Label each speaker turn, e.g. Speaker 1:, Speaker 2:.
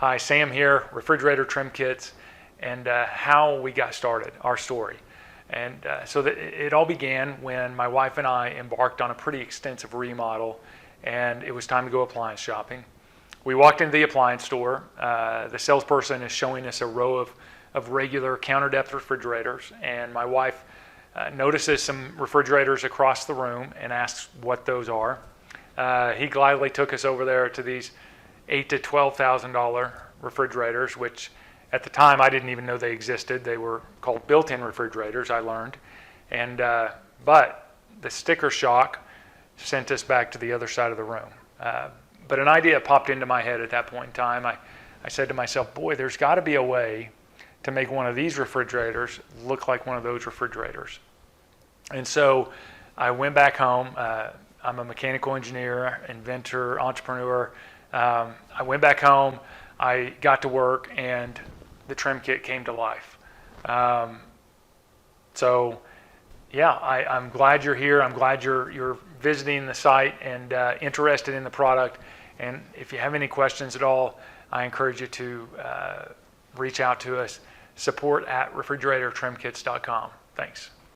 Speaker 1: Hi, Sam here, Refrigerator Trim Kits, and how we got started, our story. And it all began when my wife and I embarked on a pretty extensive remodel, and it was time to go appliance shopping. We walked into the appliance store. The salesperson is showing us a row of regular counter depth refrigerators, and my wife notices some refrigerators across the room and asks what those are. He gladly took us over there to these $8,000 to $12,000 refrigerators, which at the time I didn't even know they existed. They were called built-in refrigerators, I learned. And but the sticker shock sent us back to the other side of the room. But an idea popped into my head at that point in time. I said to myself, boy, there's got to be a way to make one of these refrigerators look like one of those refrigerators. And so I went back home. I'm a mechanical engineer, inventor, entrepreneur. I went back home. I got to work, and the trim kit came to life. So, yeah, I'm glad you're here. I'm glad you're visiting the site and interested in the product. And if you have any questions at all, I encourage you to reach out to us. Support@refrigeratortrimkits.com. Thanks.